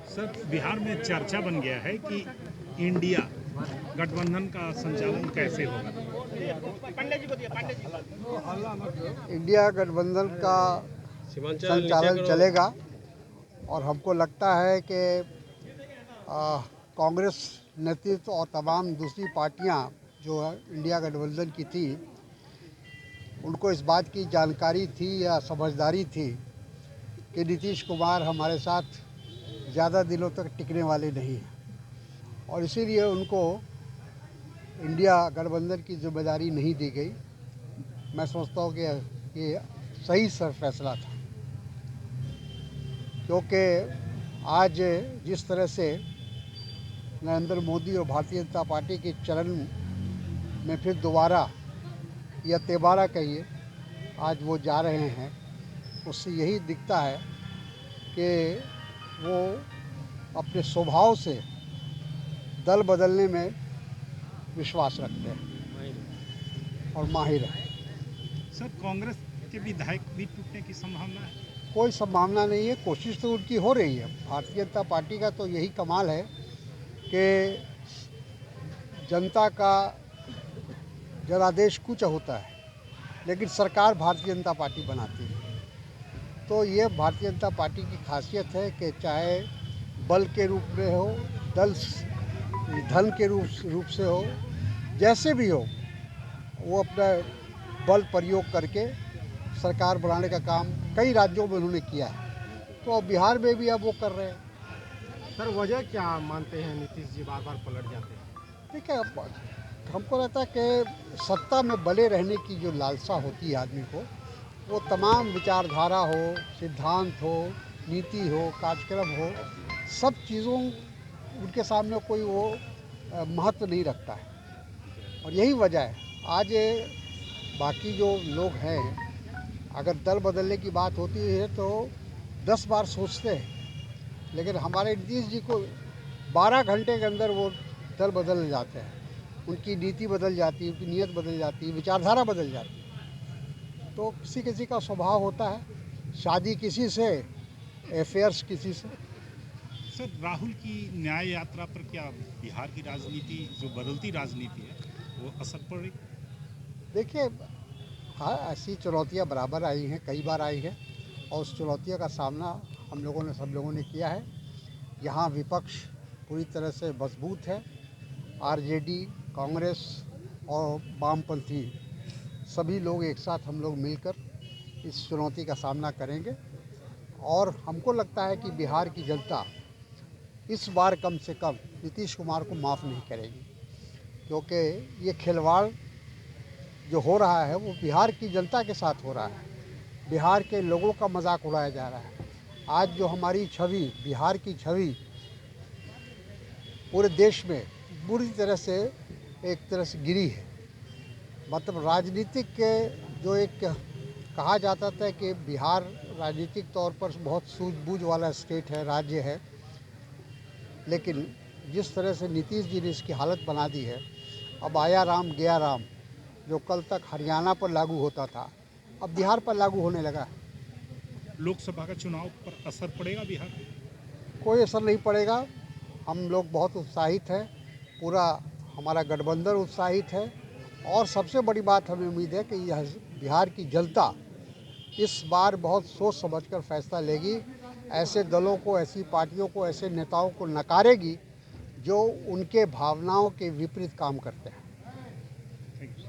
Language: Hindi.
सर, बिहार में चर्चा बन गया है कि इंडिया गठबंधन का संचालन कैसे होगा। इंडिया गठबंधन का संचालन चलेगा और हमको लगता है कि कांग्रेस नेतृत्व और तमाम दूसरी पार्टियां जो है इंडिया गठबंधन की थी, उनको इस बात की जानकारी थी या समझदारी थी कि नीतीश कुमार हमारे साथ ज़्यादा दिनों तक टिकने वाले नहीं हैं और इसीलिए उनको इंडिया गठबंधन की जिम्मेदारी नहीं दी गई। मैं समझता हूँ कि ये सही फैसला था, क्योंकि आज जिस तरह से नरेंद्र मोदी और भारतीय जनता पार्टी के चरण में फिर दोबारा या तिबारा कहिए आज वो जा रहे हैं, उससे यही दिखता है कि वो अपने स्वभाव से दल बदलने में विश्वास रखते हैं और माहिर हैं। सर, कांग्रेस के विधायक भी टूटने की संभावना है? कोई संभावना नहीं है, कोशिश तो उनकी हो रही है। भारतीय जनता पार्टी का तो यही कमाल है कि जनता का जनादेश कुछ होता है, लेकिन सरकार भारतीय जनता पार्टी बनाती है। तो ये भारतीय जनता पार्टी की खासियत है कि चाहे बल के रूप में हो, धन के रूप से हो, जैसे भी हो, वो अपना बल प्रयोग करके सरकार बनाने का काम कई राज्यों में उन्होंने किया है। तो अब बिहार में भी अब वो कर रहे हैं। सर, वजह क्या मानते हैं नीतीश जी बार बार पलट जाते हैं? देखिए, हमको लगता है कि सत्ता में बने रहने की जो लालसा होती है आदमी को, वो तमाम विचारधारा हो, सिद्धांत हो, नीति हो, कार्यक्रम हो, सब चीज़ों उनके सामने कोई वो महत्व नहीं रखता है और यही वजह है। आज बाकी जो लोग हैं, अगर दल बदलने की बात होती है तो 10 बार सोचते हैं, लेकिन हमारे नीतीश जी को 12 घंटे के अंदर वो दल बदल जाते हैं। उनकी नीति बदल जाती है, उनकी नीयत बदल जाती है, विचारधारा बदल जाती है। तो किसी किसी का स्वभाव होता है, शादी किसी से, अफेयर्स किसी से। सर, राहुल की न्याय यात्रा पर क्या बिहार की राजनीति, जो बदलती राजनीति है, वो असर पड़ेगी? देखिए, हाँ, ऐसी चुनौतियाँ बराबर आई हैं, कई बार आई हैं और उस चुनौतियों का सामना सब लोगों ने किया है। यहाँ विपक्ष पूरी तरह से मजबूत है। आरजेडी, कांग्रेस और वामपंथी सभी लोग एक साथ हम लोग मिलकर इस चुनौती का सामना करेंगे और हमको लगता है कि बिहार की जनता इस बार कम से कम नीतीश कुमार को माफ़ नहीं करेगी, क्योंकि ये खिलवाड़ जो हो रहा है वो बिहार की जनता के साथ हो रहा है। बिहार के लोगों का मजाक उड़ाया जा रहा है। आज जो हमारी छवि, बिहार की छवि पूरे देश में बुरी तरह से एक तरह से गिरी है। मतलब राजनीतिक के जो एक कहा जाता था कि बिहार राजनीतिक तौर पर बहुत सूझबूझ वाला स्टेट है, राज्य है, लेकिन जिस तरह से नीतीश जी ने इसकी हालत बना दी है, अब आया राम गया राम, जो कल तक हरियाणा पर लागू होता था, अब बिहार पर लागू होने लगा है। लोकसभा का चुनाव पर असर पड़ेगा बिहार? कोई असर नहीं पड़ेगा। हम लोग बहुत उत्साहित हैं, पूरा हमारा गठबंधन उत्साहित है और सबसे बड़ी बात हमें उम्मीद है कि यह बिहार की जनता इस बार बहुत सोच समझकर फैसला लेगी। ऐसे दलों को, ऐसी पार्टियों को, ऐसे नेताओं को नकारेगी जो उनके भावनाओं के विपरीत काम करते हैं। Thank you.